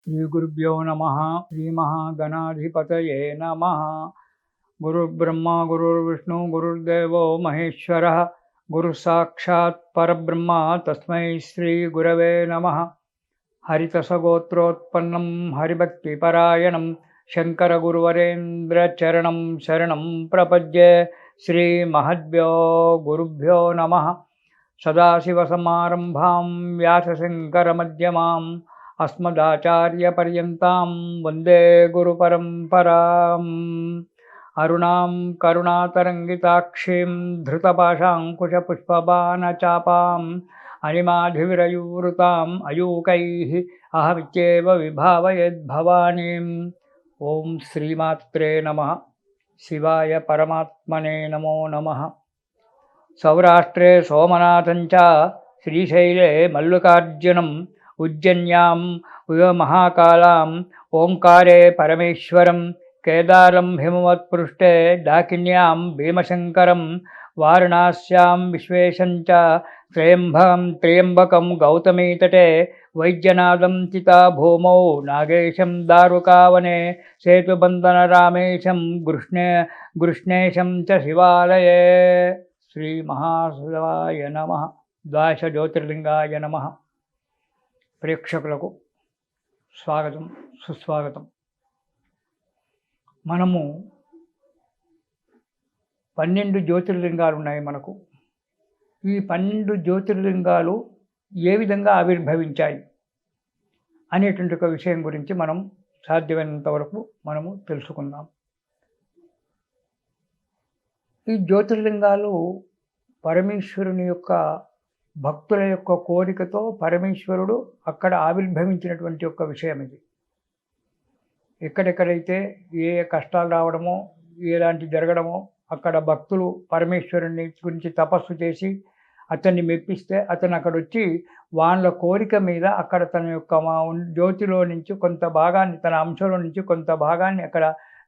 श्रीगुरुभ्यो नमः। श्रीमहागणाधिपतये नमः। गुरुर्ब्रह्मा गुरुर्विष्णु गुरुर्देवो महेश्वरः। गुरुसाक्षात् परब्रह्म तस्मै श्रीगुरवे नमः। हरितसगोत्रोत्पन्नं हरिभक्तिपरायणं शङ्करगुरुवरेन्द्रचरणं शरणं प्रपद्ये। श्रीमहद्भ्यो गुरुभ्यो नमः। सदाशिवसमारम्भां व्यासशङ्करमध्यमाम् अस्मदाचार्यपर्यन्तां वन्दे गुरुपरम्पराम्। अरुणां करुणातरङ्गिताक्षीं धृतपाशाङ्कुशपुष्पबाणचापाम् अनिमाधिविरयूरुताम् अयूकैः अहमित्येव विभावयेद्भवानीम्। ॐ श्रीमात्रे नमः। शिवाय परमात्मने नमो नमः। सौराष्ट्रे सोमनाथं च श्रीशैले मल्लिकार्जुनम् उज्जन्यां महाकालां ओंकारे परमेश्वरं केदारं हिमवत्पृष्ठे डाकिन्यां भीमशंकरं वाराणस्यां विश्वेशं च त्र्यम्बकं गौतमीतटे वैद्यनाथं चिताभूमौ नागेशं दारुकावने सेतुबन्धनरामेशं गृष्णेशं च शिवालये। श्रीमहाशिवाय नमः। द्वादश ज्योतिर्लिंगाय नमः। ప్రేక్షకులకు స్వాగతం సుస్వాగతం. మనము 12 జ్యోతిర్లింగాలు ఉన్నాయి మనకు. ఈ 12 జ్యోతిర్లింగాలు ఏ విధంగా ఆవిర్భవించాయి అనేటువంటి ఒక విషయం గురించి మనం సాధ్యమైనంత వరకు మనము తెలుసుకుందాం. ఈ జ్యోతిర్లింగాలు పరమేశ్వరుని యొక్క భక్తుల యొక్క కోరికతో పరమేశ్వరుడు అక్కడ ఆవిర్భవించినటువంటి ఒక విషయం ఇది. ఎక్కడెక్కడైతే ఏ కష్టాలు రావడమో ఎలాంటి జరగడమో అక్కడ భక్తులు పరమేశ్వరుని గురించి తపస్సు చేసి అతన్ని మెప్పిస్తే అతను అక్కడ వచ్చి వాళ్ళ కోరిక మీద అక్కడ తన యొక్క జ్యోతిలో నుంచి కొంత భాగాన్ని, తన అంశంలో నుంచి కొంత భాగాన్ని అక్కడ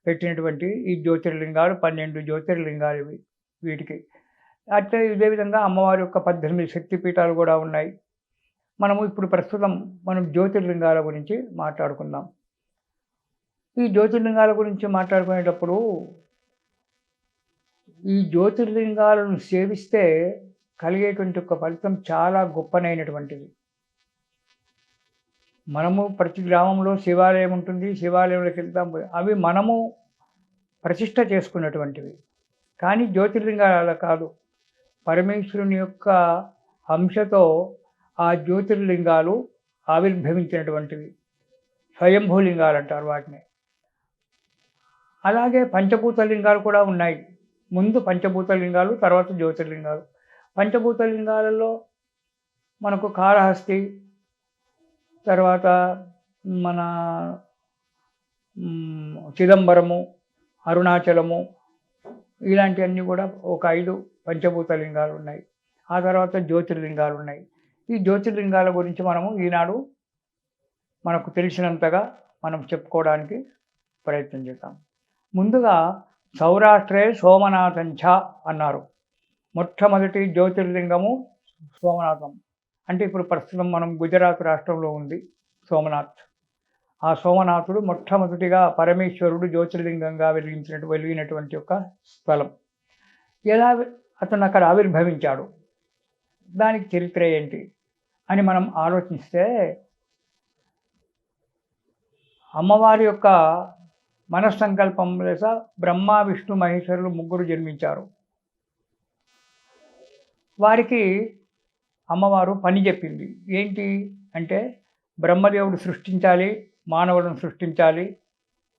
పెట్టినటువంటి ఈ జ్యోతిర్లింగాలు 12 జ్యోతిర్లింగాలు ఇవి. వీటికి అట్లే ఇదే విధంగా అమ్మవారి యొక్క 18 శక్తిపీఠాలు కూడా ఉన్నాయి. మనము ఇప్పుడు ప్రస్తుతం మనం జ్యోతిర్లింగాల గురించి మాట్లాడుకుందాం. ఈ జ్యోతిర్లింగాల గురించి మాట్లాడుకునేటప్పుడు ఈ జ్యోతిర్లింగాలను సేవిస్తే కలిగేటువంటి ఒక ఫలితం చాలా గొప్పనైనటువంటిది. మనము ప్రతి గ్రామంలో శివాలయం ఉంటుంది, శివాలయంలోకి వెళ్తాం. అవి మనము ప్రతిష్ట చేసుకున్నటువంటివి. కానీ జ్యోతిర్లింగాలు అలా కాదు. పరమేశ్వరుని యొక్క అంశతో ఆ జ్యోతిర్లింగాలు ఆవిర్భవించినటువంటివి. స్వయంభూలింగాలు అంటారు వాటిని. అలాగే పంచభూత లింగాలు కూడా ఉన్నాయి. ముందు పంచభూత లింగాలు, తర్వాత జ్యోతిర్లింగాలు. పంచభూత లింగాలలో మనకు కాళహస్తి, తర్వాత మన చిదంబరము, అరుణాచలము, ఇలాంటివన్నీ కూడా ఒక 5 పంచభూత లింగాలు ఉన్నాయి. ఆ తర్వాత జ్యోతిర్లింగాలు ఉన్నాయి. ఈ జ్యోతిర్లింగాల గురించి మనము ఈనాడు మనకు తెలిసినంతగా మనం చెప్పుకోవడానికి ప్రయత్నం చేద్దాం. ముందుగా సౌరాష్ట్రే సోమనాథం చ అన్నారు. మొట్టమొదటి జ్యోతిర్లింగము సోమనాథం. అంటే ఇప్పుడు ప్రస్తుతం మనం గుజరాత్ రాష్ట్రంలో ఉంది సోమనాథ్. ఆ సోమనాథుడు మొట్టమొదటిగా పరమేశ్వరుడు జ్యోతిర్లింగంగా వెలిగినటువంటి ఒక స్థలం. ఎలా అతను అక్కడ ఆవిర్భవించాడు, దానికి చరిత్ర ఏంటి అని మనం ఆలోచిస్తే, అమ్మవారి యొక్క మనస్సంకల్పం లేక బ్రహ్మ విష్ణు మహేశ్వరులు ముగ్గురు జన్మించారు. వారికి అమ్మవారు పని చెప్పింది. ఏంటి అంటే, బ్రహ్మదేవుడు సృష్టించాలి, మానవులను సృష్టించాలి.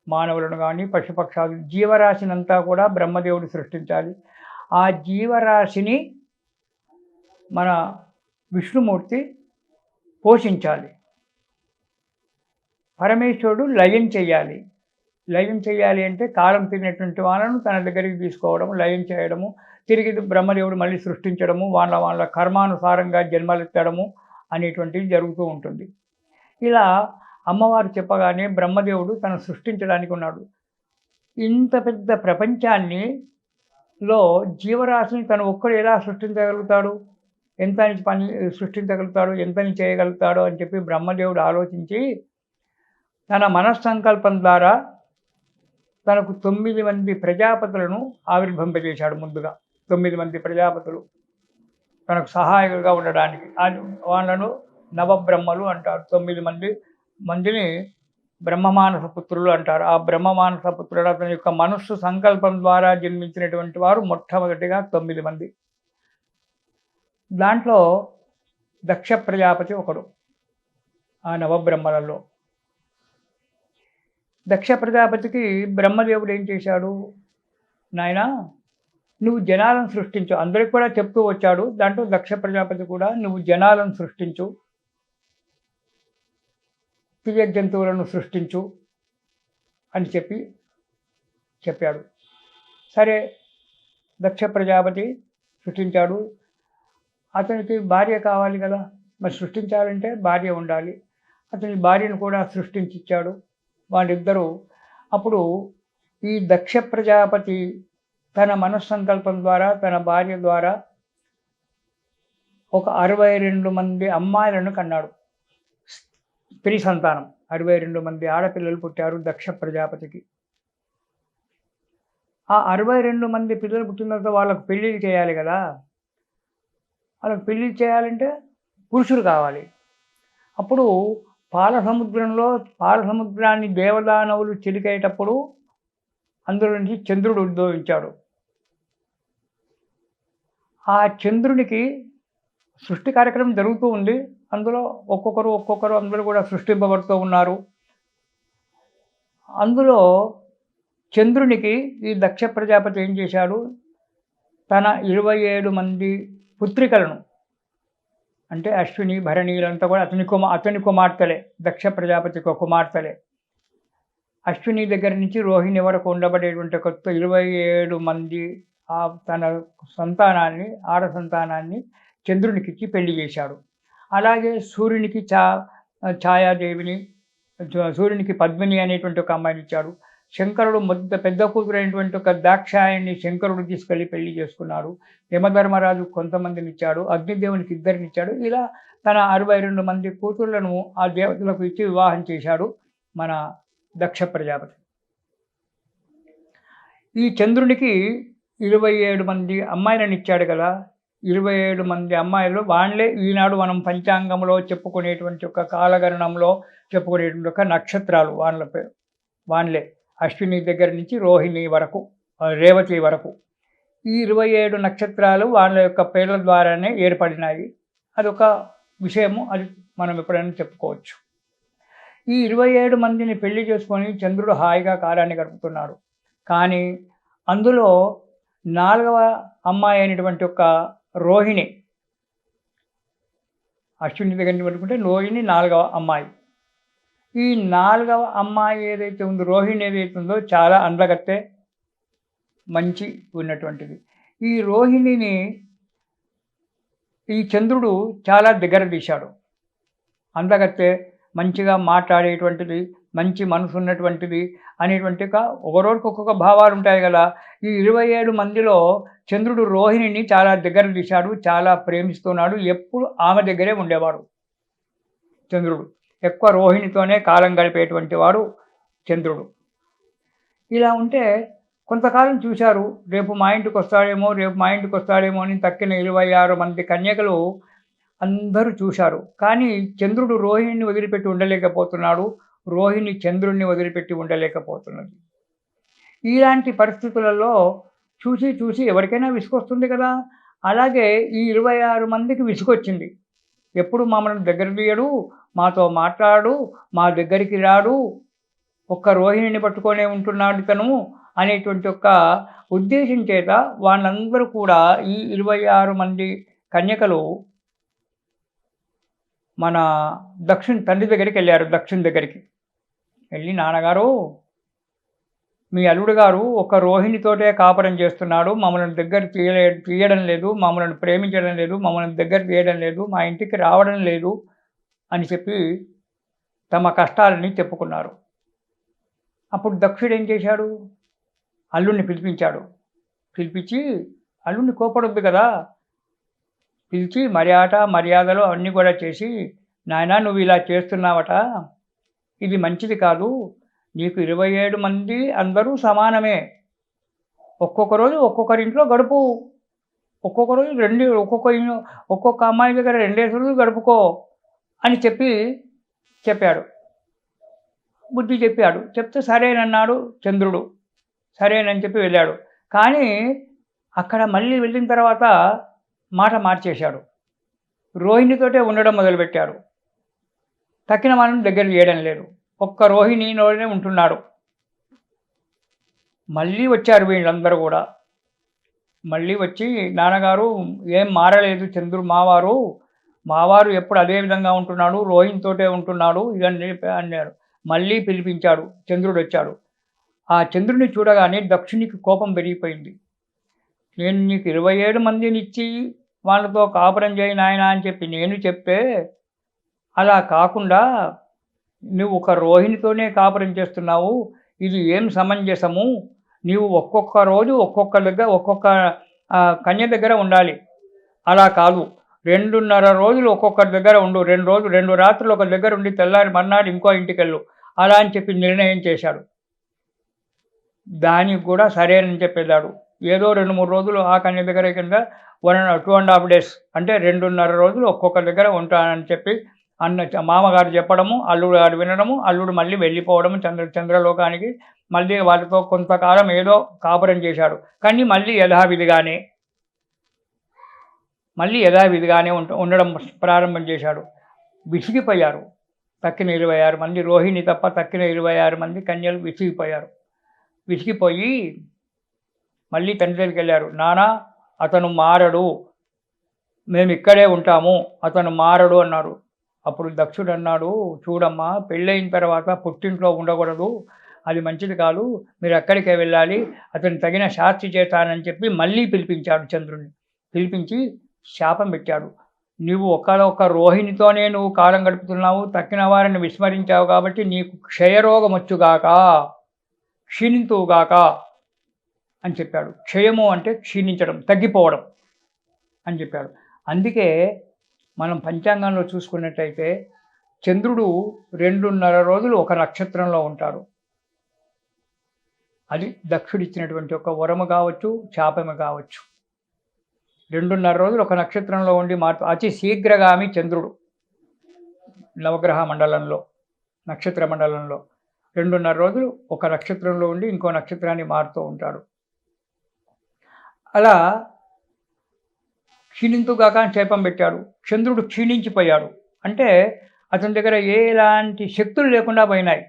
మానవులను కానీ పశుపక్షాలు జీవరాశినంతా కూడా బ్రహ్మదేవుడు సృష్టించాలి. ఆ జీవరాశిని మన విష్ణుమూర్తి పోషించాలి. పరమేశ్వరుడు లయం చేయాలి. లయం చేయాలి అంటే కాలం తిరిగినటువంటి వాళ్ళను తన దగ్గరికి తీసుకోవడము, లయం చేయడము, తిరిగి బ్రహ్మదేవుడు మళ్ళీ సృష్టించడము, వాళ్ళ కర్మానుసారంగా జన్మలెత్తడము అనేటువంటిది జరుగుతూ ఉంటుంది. ఇలా అమ్మవారు చెప్పగానే బ్రహ్మదేవుడు తను సృష్టించడానికి ఉన్నాడు. ఇంత పెద్ద ప్రపంచాన్ని లో జీవరాశిని తను ఒక్కడు ఎలా సృష్టించగలుగుతాడు, ఎంత పని సృష్టించగలుగుతాడు, ఎంతని చేయగలుగుతాడో అని చెప్పి బ్రహ్మదేవుడు ఆలోచించి తన మనస్సంకల్పం ద్వారా తనకు 9 మంది ప్రజాపతులను ఆవిర్భవింపజేశాడు ముందుగా. 9 మంది ప్రజాపతులు తనకు సహాయకులుగా ఉండడానికి. వాళ్ళను నవబ్రహ్మలు అంటారు. 9 మందిని బ్రహ్మమానస పుత్రులు అంటారు. ఆ బ్రహ్మమానస పుత్రుడు అతని యొక్క మనస్సు సంకల్పం ద్వారా జన్మించినటువంటి వారు మొట్టమొదటిగా 9 మంది. దాంట్లో దక్ష ప్రజాపతి ఒకడు ఆ నవబ్రహ్మలలో. దక్ష ప్రజాపతికి బ్రహ్మదేవుడు ఏం చేశాడు, నాయనా నువ్వు జనాలను సృష్టించు. అందరికి కూడా చెప్తూ వచ్చాడు. దాంట్లో దక్ష ప్రజాపతి కూడా నువ్వు జనాలను సృష్టించు, తీయ జంతువులను సృష్టించు అని చెప్పాడు. సరే, దక్ష ప్రజాపతి సృష్టించాడు. అతనికి భార్య కావాలి కదా, మరి సృష్టించాలంటే భార్య ఉండాలి. అతని భార్యను కూడా సృష్టించిచ్చాడు. వాళ్ళిద్దరూ అప్పుడు ఈ దక్ష ప్రజాపతి తన మనస్సంకల్పం ద్వారా తన భార్య ద్వారా ఒక 62 మంది అమ్మాయిలను కన్నాడు. స్త్రీ సంతానం 62 మంది ఆడపిల్లలు పుట్టారు దక్ష ప్రజాపతికి. ఆ 62 మంది పిల్లలు పుట్టిన తర్వాత వాళ్ళకు పెళ్ళిళ్ళు చేయాలి కదా. వాళ్ళకి పెళ్ళిళ్ళు చేయాలంటే పురుషుడు కావాలి. అప్పుడు పాల సముద్రాన్ని దేవదానవులు చిలికేటప్పుడు అందులో నుంచి చంద్రుడు ఉద్భవించాడు. ఆ చంద్రునికి సృష్టి కార్యక్రమం జరుగుతూ ఉంది. అందులో ఒక్కొక్కరు అందరూ కూడా సృష్టింపబడుతూ ఉన్నారు. అందులో చంద్రునికి ఈ దక్ష ప్రజాపతి ఏం చేశాడు, తన 27 మంది పుత్రికలను, అంటే అశ్విని భరణీలంతా కూడా అతని కుమార్తెలే, దక్ష ప్రజాపతికి కుమార్తెలే. అశ్విని దగ్గర నుంచి రోహిణి వరకు ఉండబడేటువంటి 27 మంది తన సంతానాన్ని, ఆడ సంతానాన్ని చంద్రునికిచ్చి పెళ్లి చేశాడు. అలాగే సూర్యునికి ఛాయాదేవిని, సూర్యునికి పద్మిని అనేటువంటి ఒక అమ్మాయిని ఇచ్చాడు. శంకరుడు పెద్ద కూతురు అయినటువంటి ఒక దాక్షాయణ్ణి శంకరుడు తీసుకెళ్లి పెళ్లి చేసుకున్నాడు. యమధర్మరాజు కొంతమందిని ఇచ్చాడు, అగ్నిదేవునికి 2 ఇచ్చాడు. ఇలా తన 62 మంది కూతుర్లను ఆ దేవతలకు ఇచ్చి వివాహం చేశాడు మన దక్ష ప్రజాపతి. ఈ చంద్రునికి 27 మంది అమ్మాయిలను ఇచ్చాడు కదా. 27 మంది అమ్మాయిలు వాళ్ళే ఈనాడు మనం పంచాంగంలో చెప్పుకునేటువంటి ఒక కాలగణనంలో చెప్పుకునేటువంటి ఒక నక్షత్రాలు వాళ్ళే. అశ్విని దగ్గర నుంచి రోహిణి వరకు, రేవతి వరకు ఈ 27 నక్షత్రాలు వాళ్ళ యొక్క పేర్ల ద్వారానే ఏర్పడినాయి. అదొక విషయము, అది మనం ఎప్పుడైనా చెప్పుకోవచ్చు. ఈ 27 మందిని పెళ్లి చేసుకొని చంద్రుడు హాయిగా కాలాన్ని గడుపుతున్నాడు. కానీ అందులో 4వ అమ్మాయి అయినటువంటి ఒక రోహిణి, అశ్విని దగ్గర పట్టుకుంటే రోహిణి 4వ అమ్మాయి. ఈ 4వ అమ్మాయి ఏదైతే ఉందో, రోహిణి ఏదైతే ఉందో చాలా అందగత్తె, మంచి ఉన్నటువంటిది. ఈ రోహిణిని ఈ చంద్రుడు చాలా దగ్గర తీశాడు. అందగత్తె, మంచిగా మాట్లాడేటువంటిది, మంచి మనసు ఉన్నటువంటిది అనేటువంటి ఒకరోజుకి ఒక్కొక్క భావాలు ఉంటాయి కదా. ఈ 27 మందిలో చంద్రుడు రోహిణిని చాలా దగ్గర తీశాడు, చాలా ప్రేమిస్తున్నాడు. ఎప్పుడు ఆమె దగ్గరే ఉండేవాడు చంద్రుడు. ఎక్కువ రోహిణితోనే కాలం గడిపేటువంటి వాడు చంద్రుడు. ఇలా ఉంటే కొంతకాలం చూశారు. రేపు మా ఇంటికి వస్తాడేమో అని తక్కిన 26 మంది కన్యకలు అందరూ చూశారు. కానీ చంద్రుడు రోహిణిని వదిలిపెట్టి ఉండలేకపోతున్నాడు, రోహిణి చంద్రుడిని వదిలిపెట్టి ఉండలేకపోతున్నది. ఇలాంటి పరిస్థితులలో చూసి ఎవరికైనా విసుగొస్తుంది కదా. అలాగే ఈ 26 మందికి విసుగొచ్చింది. ఎప్పుడు మమ్మల్ని దగ్గర తీయడు, మాతో మాట్లాడు, మా దగ్గరికి రాడు, ఒక్క రోహిణిని పట్టుకొనే ఉంటున్నాడు తను అనేటువంటి ఒక ఉద్దేశం చేత వాళ్ళందరూ కూడా ఈ 26 మంది కన్యకలు మన తండ్రి దగ్గరికి వెళ్ళారు. దక్షుని దగ్గరికి వెళ్ళి, నాన్నగారు, మీ అల్లుడు గారు ఒక రోహిణితోటే కాపురం చేస్తున్నాడు, మమ్మల్ని దగ్గర తీయడం లేదు, మమ్మల్ని ప్రేమించడం లేదు, మమ్మల్ని దగ్గర తీయడం లేదు, మా ఇంటికి రావడం లేదు అని చెప్పి తమ కష్టాలని చెప్పుకున్నారు. అప్పుడు దక్షుడు ఏం చేశాడు, అల్లుడిని పిలిపించి అల్లుడిని కోపడొద్దు కదా, పిలిచి మర్యాదలు అన్నీ కూడా చేసి, నాయనా నువ్వు ఇలా చేస్తున్నావట, ఇది మంచిది కాదు. నీకు 27 మంది అందరూ సమానమే. ఒక్కొక్క రోజు ఒక్కొక్కరింట్లో గడుపు. ఒక్కొక్క రోజు ఒక్కొక్క అమ్మాయి దగ్గర 2 రోజులు గడుపుకో అని చెప్పాడు. బుద్ధి చెప్పాడు. చెప్తే సరేనన్నాడు చంద్రుడు. సరేనని చెప్పి వెళ్ళాడు. కానీ అక్కడ మళ్ళీ వెళ్ళిన తర్వాత మాట మార్చేశాడు. రోహిణితోటే ఉండడం మొదలుపెట్టాడు. తక్కిన వాళ్ళని దగ్గర చేయడం లేదు. ఒక్క రోహిణిలోనే ఉంటున్నాడు. మళ్ళీ వచ్చారు వీళ్ళందరూ కూడా. మళ్ళీ వచ్చి నాన్నగారు ఏం మారలేదు చంద్రుడు మావారు ఎప్పుడు అదే విధంగా ఉంటున్నాడు, రోహిణితోటే ఉంటున్నాడు ఇదని అన్నాడు. మళ్ళీ పిలిపించాడు. చంద్రుడు వచ్చాడు. ఆ చంద్రుడిని చూడగానే దక్షునికి కోపం పెరిగిపోయింది. నేను నీకు 27 మందినిచ్చి వాళ్ళతో కాపురం చేయి నాయనా అని చెప్పి నేను చెప్తే, అలా కాకుండా నువ్వు ఒక రోహిణితోనే కాపురం చేస్తున్నావు. ఇది ఏం సమంజసము? నీవు ఒక్కొక్క రోజు ఒక్కొక్క కన్య దగ్గర ఉండాలి. అలా కాదు, 2.5 రోజులు ఒక్కొక్కరి దగ్గర ఉండు. 2 రాత్రులు ఒక దగ్గర ఉండి తెల్లారి మర్నాడు ఇంకో ఇంటికెళ్ళు అలా అని చెప్పి నిర్ణయం చేశాడు. దానికి కూడా సరేనని చెప్పేదాడు. ఏదో 2-3 రోజులు ఆ కన్య దగ్గర కింద 2.5 days అంటే 2.5 రోజులు ఒక్కొక్కరి దగ్గర ఉంటానని చెప్పి మామగారు చెప్పడము, అల్లుడు గారు వినడము, అల్లుడు మళ్ళీ వెళ్ళిపోవడము చంద్రలోకానికి. మళ్ళీ వాళ్ళతో కొంతకాలం ఏదో కాపురం చేశాడు. కానీ మళ్ళీ యథావిధిగానే ఉండడం ప్రారంభం చేశాడు. విసిగిపోయారు. తక్కిన 26 మంది, రోహిణి తప్ప తక్కిన 26 మంది కన్యలు విసిగిపోయి మళ్ళీ తండ్రి దగ్గరికి వెళ్ళారు. నాన్న, అతను మారడు, మేము ఇక్కడే ఉంటాము, అతను మారడు అన్నారు. అప్పుడు దక్షుడు అన్నాడు, చూడమ్మా, పెళ్ళయిన తర్వాత పుట్టింట్లో ఉండకూడదు, అది మంచిది కాదు, మీరు అక్కడికే వెళ్ళాలి, అతను తగిన శాస్తి చేస్తానని చెప్పి మళ్ళీ పిలిపించాడు చంద్రుడిని. పిలిపించి శాపం పెట్టాడు. నువ్వు ఒక్క రోహిణితోనే నువ్వు కాలం గడుపుతున్నావు, తక్కిన వారిని విస్మరించావు కాబట్టి నీకు క్షయరోగం వచ్చుగాక, క్షీణింతువుగాక అని చెప్పాడు. క్షయము అంటే క్షీణించడం, తగ్గిపోవడం అని చెప్పాడు. అందుకే మనం పంచాంగంలో చూసుకున్నట్టయితే చంద్రుడు 2.5 రోజులు ఒక నక్షత్రంలో ఉంటాడు. అది దక్షుడిచ్చినటువంటి ఒక వరము కావచ్చు, శాపము కావచ్చు. 2.5 రోజులు ఒక నక్షత్రంలో ఉండి అతి శీఘ్రగామి చంద్రుడు నవగ్రహ మండలంలో, నక్షత్ర మండలంలో 2.5 రోజులు ఒక నక్షత్రంలో ఉండి ఇంకో నక్షత్రాన్ని మారుతూ ఉంటాడు. అలా క్షీణింతుగాక అని శాపం పెట్టాడు. చంద్రుడు క్షీణించిపోయాడు. అంటే అతని దగ్గర ఎలాంటి శక్తులు లేకుండా పోయినాయి.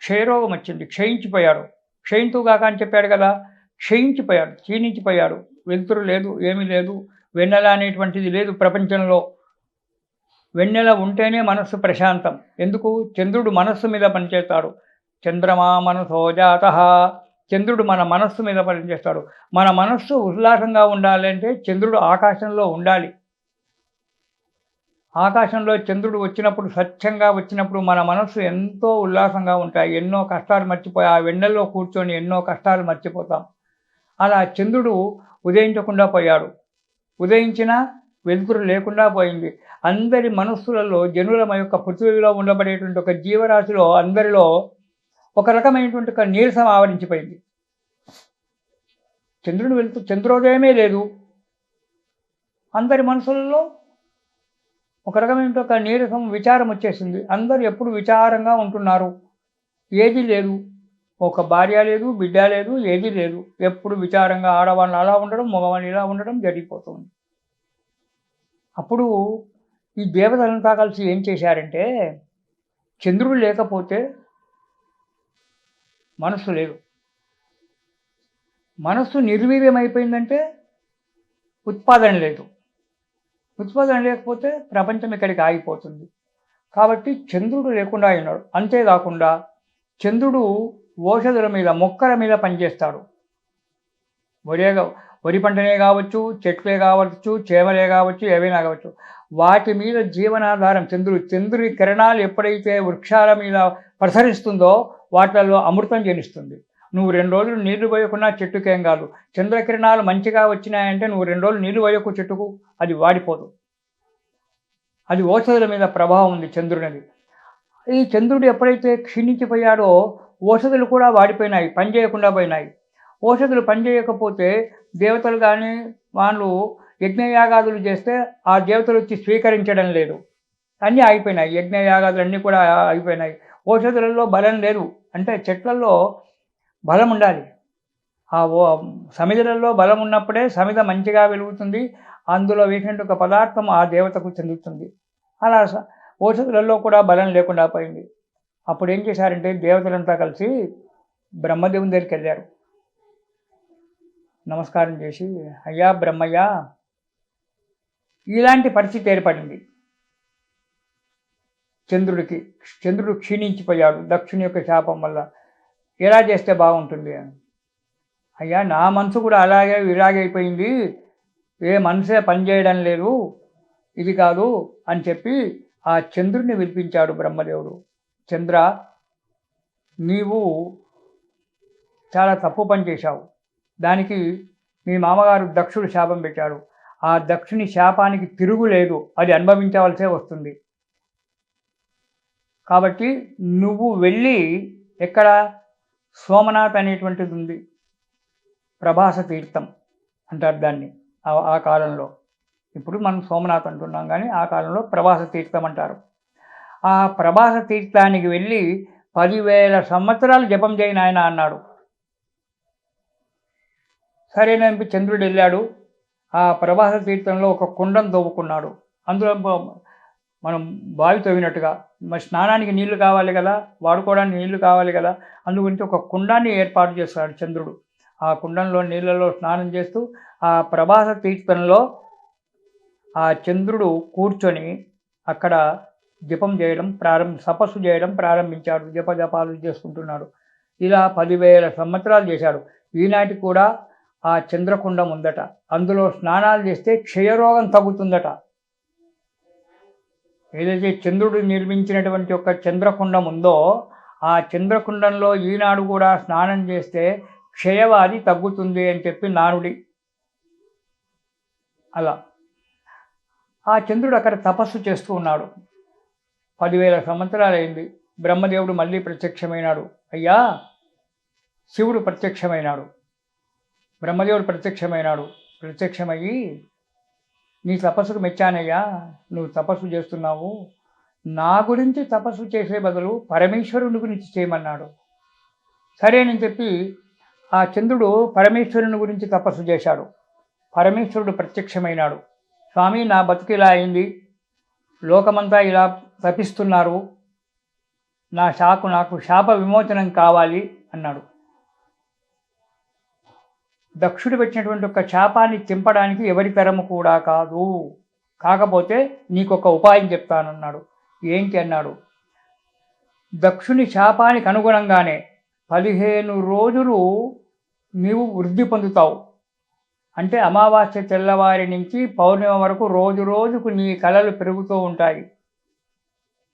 క్షయరోగం వచ్చింది, క్షయించిపోయాడు. క్షయింతుగాక అని చెప్పాడు కదా, క్షయించిపోయాడు, క్షీణించిపోయాడు. వెలుతురు లేదు, ఏమీ లేదు, వెన్నెల అనేటువంటిది లేదు ప్రపంచంలో. వెన్నెల ఉంటేనే మనస్సు ప్రశాంతం. ఎందుకు? చంద్రుడు మనస్సు మీద పనిచేస్తాడు. చంద్రమా మనసో జాతః. చంద్రుడు మన మనస్సు మీద పనిచేస్తాడు. మన మనస్సు ఉల్లాసంగా ఉండాలంటే చంద్రుడు ఆకాశంలో ఉండాలి. ఆకాశంలో చంద్రుడు వచ్చినప్పుడు, స్వచ్ఛంగా వచ్చినప్పుడు మన మనస్సు ఎంతో ఉల్లాసంగా ఉంటాయి. ఎన్నో కష్టాలు మర్చిపోయి ఆ వెన్నెల్లో కూర్చొని ఎన్నో కష్టాలు మర్చిపోతాం. అలా చంద్రుడు ఉదయించకుండా పోయాడు. ఉదయించినా వెలుతురు లేకుండా పోయింది. అందరి మనస్సులలో, జనుల యొక్క పృథ్వీలో ఉండబడేటువంటి ఒక జీవరాశిలో అందరిలో ఒక రకమైనటువంటి ఒక నీరసం ఆవరించిపోయింది. చంద్రోదయమే లేదు. అందరి మనసులలో ఒక రకమైన ఒక నీరసం, విచారం వచ్చేసింది. అందరూ ఎప్పుడు విచారంగా ఉంటున్నారు. ఏది లేదు, ఒక భార్య లేదు, బిడ్డ లేదు, ఏది లేదు. ఎప్పుడు విచారంగా ఆడవాళ్ళు అలా ఉండడం, మగవాళ్ళు ఇలా ఉండడం జరిగిపోతుంది. అప్పుడు ఈ దేవతలంతా కలిసి ఏం చేశారంటే, చంద్రుడు లేకపోతే మనస్సు లేదు. మనస్సు నిర్వీర్యమైపోయిందంటే ఉత్పాదన లేదు. ఉత్పాదన లేకపోతే ప్రపంచం ఇక్కడికి ఆగిపోతుంది. కాబట్టి చంద్రుడు లేకుండా అయినాడు. అంతేకాకుండా చంద్రుడు ఓషధుల మీద, మొక్కల మీద పనిచేస్తాడు. వరి పంటనే కావచ్చు, చెట్లే కావచ్చు, చేమలే కావచ్చు, ఏవైనా కావచ్చు, వాటి మీద జీవనాధారం చంద్రుడి కిరణాలు ఎప్పుడైతే వృక్షాల మీద ప్రసరిస్తుందో వాటిల్లో అమృతం జనిస్తుంది. నువ్వు 2 రోజులు నీళ్లు పోయకున్నా చెట్టుకేం కాదు. చంద్రకిరణాలు మంచిగా వచ్చినాయంటే నువ్వు 2 రోజులు నీళ్లు పోయకు, చెట్టుకు అది వాడిపోదు. అది ఓషధుల మీద ప్రభావం ఉంది చంద్రునిది. ఈ చంద్రుడు ఎప్పుడైతే క్షీణించిపోయాడో ఓషధులు కూడా వాడిపోయినాయి, పనిచేయకుండా పోయినాయి. ఓషధులు పనిచేయకపోతే దేవతలు కానీ వాళ్ళు యజ్ఞయాగాదులు చేస్తే ఆ దేవతలు వచ్చి స్వీకరించడం లేదు. అన్నీ ఆగిపోయినాయి, యజ్ఞయాగాదులు అన్నీ కూడా అయిపోయినాయి. ఓషధులలో బలం లేదు. అంటే చెట్లలో బలం ఉండాలి. ఆ సమిధులలో బలం ఉన్నప్పుడే సమిధ మంచిగా వెలుగుతుంది. అందులో వేసినటువంటి ఒక పదార్థం ఆ దేవతకు చెందుతుంది. అలా ఓషధులలో కూడా బలం లేకుండా పోయింది. అప్పుడు ఏం చేశారంటే దేవతలంతా కలిసి బ్రహ్మదేవుని దగ్గరికి వెళ్ళారు. నమస్కారం చేసి, అయ్యా బ్రహ్మయ్య, ఇలాంటి పరిస్థితి ఏర్పడింది చంద్రుడికి. చంద్రుడు క్షీణించిపోయాడు దక్షుని యొక్క శాపం వల్ల. ఎలా చేస్తే బాగుంటుంది అని. అయ్యా నా మనసు కూడా ఇలాగే అయిపోయింది, ఏ మనసే పనిచేయడం లేదు, ఇది కాదు అని చెప్పి ఆ చంద్రుడిని పిలిపించాడు బ్రహ్మదేవుడు. చంద్ర, నీవు చాలా తప్పు పని చేశావు. దానికి మీ మామగారు దక్షుడు శాపం పెట్టాడు. ఆ దక్షుని శాపానికి తిరుగులేదు, అది అనుభవించవలసే వస్తుంది. కాబట్టి నువ్వు వెళ్ళి ఎక్కడ సోమనాథ్ అనేటువంటిది ఉంది, ప్రభాస తీర్థం అంటారు దాన్ని ఆ కాలంలో. ఇప్పుడు మనం సోమనాథ్ అంటున్నాం కానీ ఆ కాలంలో ప్రభాస తీర్థం అంటారు. ఆ ప్రభాస తీర్థానికి వెళ్ళి 10,000 సంవత్సరాలు జపం చేయని ఆయన అన్నాడు. సరేనని చంద్రుడు వెళ్ళాడు. ఆ ప్రభాస తీర్థంలో ఒక కుండం తవ్వుకున్నాడు. అందులో మనం బావి తవ్వినట్టుగా మరి స్నానానికి నీళ్లు కావాలి కదా, వాడుకోవడానికి నీళ్లు కావాలి కదా, అందుగురించి ఒక కుండాన్ని ఏర్పాటు చేస్తాడు చంద్రుడు. ఆ కుండంలో నీళ్ళలో స్నానం చేస్తూ ఆ ప్రభాస తీర్థంలో ఆ చంద్రుడు కూర్చొని అక్కడ జపం చేయడం తపస్సు చేయడం ప్రారంభించాడు. జపాలు చేసుకుంటున్నాడు. ఇలా 10,000 సంవత్సరాలు చేశాడు. ఈనాటి కూడా ఆ చంద్రకుండం ఉందట. అందులో స్నానాలు చేస్తే క్షయరోగం తగ్గుతుందట. ఏదైతే చంద్రుడు నిర్మించినటువంటి ఒక చంద్రకుండం ఉందో ఆ చంద్రకుండంలో ఈనాడు కూడా స్నానం చేస్తే క్షయవాది తగ్గుతుంది అని చెప్పి నానుడి. అలా ఆ చంద్రుడు అక్కడ తపస్సు చేస్తూ ఉన్నాడు. 10,000 సంవత్సరాలు అయింది. బ్రహ్మదేవుడు మళ్ళీ ప్రత్యక్షమైనాడు. అయ్యా, శివుడు ప్రత్యక్షమైనాడు. బ్రహ్మదేవుడు ప్రత్యక్షమయ్యి, నీ తపస్సుకు మెచ్చానయ్యా, నువ్వు తపస్సు చేస్తున్నావు, నా గురించి తపస్సు చేసే బదులు పరమేశ్వరుని గురించి చేయమన్నాడు. సరేనని చెప్పి ఆ చంద్రుడు పరమేశ్వరుని గురించి తపస్సు చేశాడు. పరమేశ్వరుడు ప్రత్యక్షమైనాడు. స్వామి, నా బతుకు ఇలా అయింది, లోకమంతా ఇలా తపిస్తున్నారు, నాకు శాప విమోచనం కావాలి అన్నాడు. దక్షుడు పెట్టినటువంటి ఒక శాపాన్ని తింపడానికి ఎవరి తరము కూడా కాదు, కాకపోతే నీకొక ఉపాయం చెప్తానన్నాడు. ఏంటి అన్నాడు. దక్షుని శాపానికి అనుగుణంగానే 15 రోజులు నీవు వృద్ధి పొందుతావు. అంటే అమావాస్య తెల్లవారి నుంచి పౌర్ణిమ వరకు రోజు రోజుకు నీ కళలు పెరుగుతూ ఉంటాయి.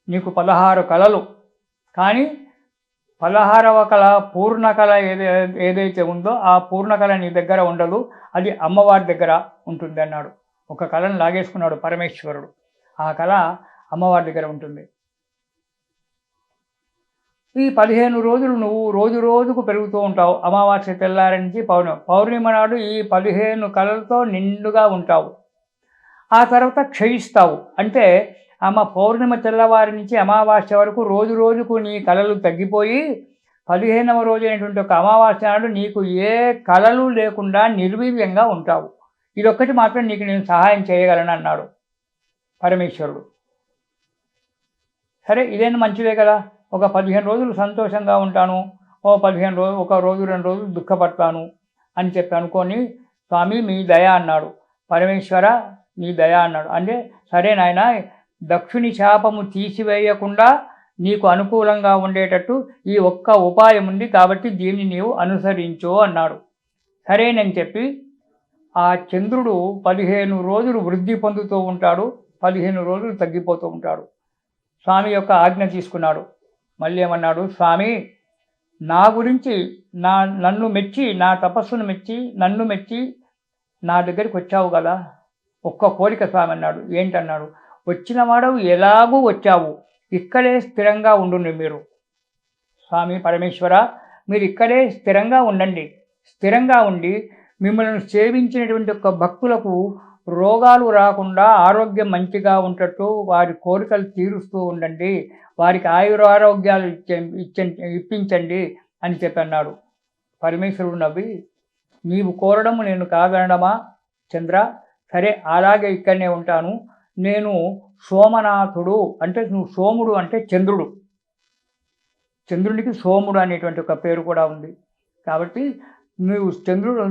నీకు 16 కళలు, కానీ 16వ కళ పూర్ణ కళ ఏదైతే ఉందో ఆ పూర్ణ కళ నీ దగ్గర ఉండదు, అది అమ్మవారి దగ్గర ఉంటుంది అన్నాడు. ఒక కళను లాగేసుకున్నాడు పరమేశ్వరుడు. ఆ కళ అమ్మవారి దగ్గర ఉంటుంది. ఈ 15 రోజులు నువ్వు రోజు రోజుకు పెరుగుతూ ఉంటావు. అమావాస్య తెల్లారి నుంచి పౌర్ణిమ నాడు ఈ 15 కళలతో నిండుగా ఉంటావు. ఆ తర్వాత క్షయిస్తావు. అంటే పౌర్ణిమ తెల్లవారి నుంచి అమావాస్య వరకు రోజు రోజుకు నీ కళలు తగ్గిపోయి 15వ రోజు అయినటువంటి ఒక అమావాస్య నాడు నీకు ఏ కళలు లేకుండా నిర్వీర్యంగా ఉంటావు. ఇదొక్కటి మాత్రం నీకు నేను సహాయం చేయగలను అన్నాడు పరమేశ్వరుడు. సరే, ఇదేనా మంచిదే కదా, ఒక 15 రోజులు సంతోషంగా ఉంటాను, ఒక రోజు 2 రోజులు దుఃఖపడతాను అని చెప్పి అనుకొని, స్వామి మీ దయ అన్నాడు. పరమేశ్వర నీ దయ అన్నాడు. అంటే సరే నాయన, దక్షుని శాపము తీసివేయకుండా నీకు అనుకూలంగా ఉండేటట్టు ఈ ఒక్క ఉపాయం ఉంది, కాబట్టి దీన్ని నీవు అనుసరించు అన్నాడు. సరేనని చెప్పి ఆ చంద్రుడు 15 రోజులు వృద్ధి పొందుతూ ఉంటాడు, 15 రోజులు తగ్గిపోతూ ఉంటాడు. స్వామి యొక్క ఆజ్ఞ తీసుకున్నాడు. మళ్ళీ ఏమన్నాడు, స్వామి నా గురించి నన్ను మెచ్చి, నా తపస్సును మెచ్చి, నన్ను మెచ్చి నా దగ్గరికి వచ్చావు కదా, ఒక్క కోరిక స్వామి అన్నాడు. ఏంటన్నాడు. వచ్చిన వాడవు, ఎలాగూ వచ్చావు, ఇక్కడే స్థిరంగా ఉండండి మీరు. స్వామి పరమేశ్వర, మీరు ఇక్కడే స్థిరంగా ఉండండి. స్థిరంగా ఉండి మిమ్మల్ని సేవించినటువంటి యొక్క భక్తులకు రోగాలు రాకుండా ఆరోగ్యం మంచిగా ఉండేటట్టు వారి కోరికలు తీరుస్తూ ఉండండి. వారికి ఆయురారోగ్యాలు ఇప్పించండి అని చెప్పి అన్నాడు. పరమేశ్వరుడు నవ్వి, నీవు కోరడము నేను కాదనడమా చంద్ర? సరే, అలాగే ఇక్కడనే ఉంటాను. నేను సోమనాథుడు, అంటే నువ్వు సోముడు అంటే చంద్రుడు. చంద్రునికి సోముడు అనేటువంటి ఒక పేరు కూడా ఉంది. కాబట్టి నువ్వు చంద్రుడు,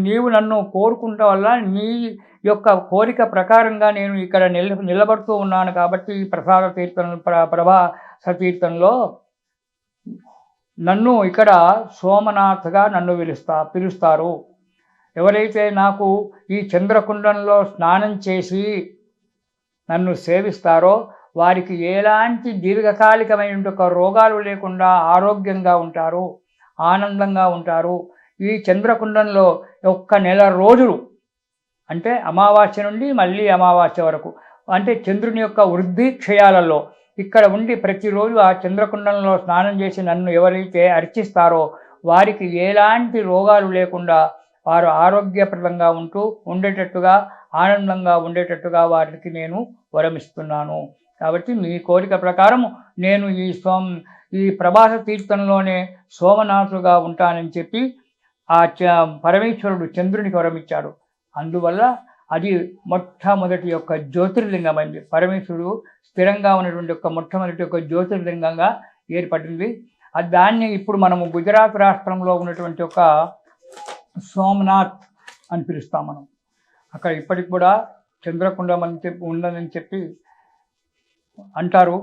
నీవు నన్ను కోరుకుంటా వల్ల నీ యొక్క కోరిక ప్రకారంగా నేను ఇక్కడ నిలబడుతూ ఉన్నాను. కాబట్టి ప్రసాద తీర్థం ప్రభాస తీర్థంలో నన్ను ఇక్కడ సోమనాథ్గా నన్ను పిలుస్తారు. ఎవరైతే నాకు ఈ చంద్రకుండంలో స్నానం చేసి నన్ను సేవిస్తారో వారికి ఎలాంటి దీర్ఘకాలికమైన రోగాలు లేకుండా ఆరోగ్యంగా ఉంటారు, ఆనందంగా ఉంటారు. ఈ చంద్రకుండంలో 1 నెల రోజులు, అంటే అమావాస్య నుండి మళ్ళీ అమావాస్య వరకు, అంటే చంద్రుని యొక్క వృద్ధి క్షయాలలో ఇక్కడ ఉండి ప్రతిరోజు ఆ చంద్రకుండంలో స్నానం చేసి నన్ను ఎవరైతే అర్చిస్తారో వారికి ఎలాంటి రోగాలు లేకుండా వారు ఆరోగ్యప్రదంగా ఉండేటట్టుగా, ఆనందంగా ఉండేటట్టుగా వారికి నేను వరమిస్తున్నాను. కాబట్టి మీ కోరిక ప్రకారము నేను ఈ ప్రభాస తీర్థంలోనే సోమనాథుగా ఉంటానని చెప్పి ఆ పరమేశ్వరుడు చంద్రునికి వరమిచ్చాడు. అందువల్ల అది మొట్టమొదటి యొక్క జ్యోతిర్లింగమైంది. పరమేశ్వరుడు స్థిరంగా ఉన్నటువంటి యొక్క మొట్టమొదటి యొక్క జ్యోతిర్లింగంగా ఏర్పడింది. దాన్ని ఇప్పుడు మనము గుజరాత్ రాష్ట్రంలో ఉన్నటువంటి ఒక సోమనాథ్ అని పిలుస్తాం మనం. అక్కడ ఇప్పటికి కూడా చంద్రకుండం అని చెప్పి ఉండదని చెప్పి అంటారు.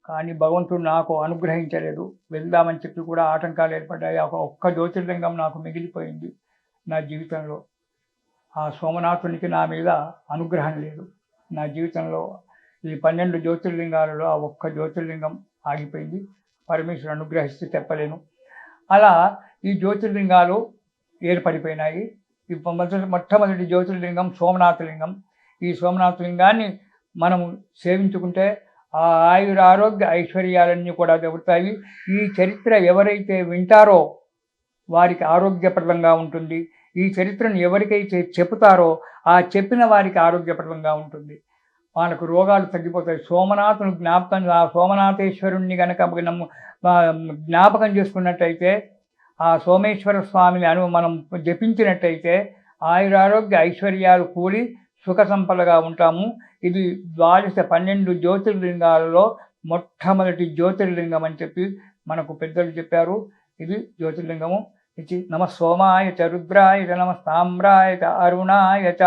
కానీ భగవంతుడు నాకు అనుగ్రహించలేదు. వెళ్దామని చెప్పి కూడా ఆటంకాలు ఏర్పడ్డాయి. ఒక్క జ్యోతిర్లింగం నాకు మిగిలిపోయింది నా జీవితంలో. ఆ సోమనాథునికి నా మీద అనుగ్రహం లేదు. నా జీవితంలో ఈ 12 జ్యోతిర్లింగాలలో ఆ ఒక్క జ్యోతిర్లింగం ఆగిపోయింది. పరమేశ్వరుడు అనుగ్రహిస్తే చెప్పలేను. అలా ఈ జ్యోతిర్లింగాలు ఏర్పడిపోయినాయి. ఈ మొట్టమొదటి జ్యోతిర్లింగం సోమనాథలింగం. ఈ సోమనాథలింగాన్ని మనము సేవించుకుంటే ఆ ఆరోగ్య ఐశ్వర్యాలన్నీ కూడా దొరుకుతాయి. ఈ చరిత్ర ఎవరైతే వింటారో వారికి ఆరోగ్యప్రదంగా ఉంటుంది. ఈ చరిత్రను ఎవరికైతే చెబుతారో ఆ చెప్పిన వారికి ఆరోగ్యప్రదంగా ఉంటుంది. వాళ్ళకు రోగాలు తగ్గిపోతాయి. సోమనాథుని జ్ఞాపకం, ఆ సోమనాథేశ్వరుణ్ణి కనుక జ్ఞాపకం చేసుకున్నట్టయితే, ఆ సోమేశ్వర స్వామిని మనం జపించినట్టయితే ఆయురారోగ్య ఐశ్వర్యాలు కూడి సుఖ సంపదగా ఉంటాము. ఇది 12 జ్యోతిర్లింగాలలో మొట్టమొదటి జ్యోతిర్లింగం అని చెప్పి మనకు పెద్దలు చెప్పారు. ఇది జ్యోతిర్లింగము. ఇది నమ సోమాయ చ రుద్రాయ చ నమ తామ్రాయ చ అరుణాయ చ.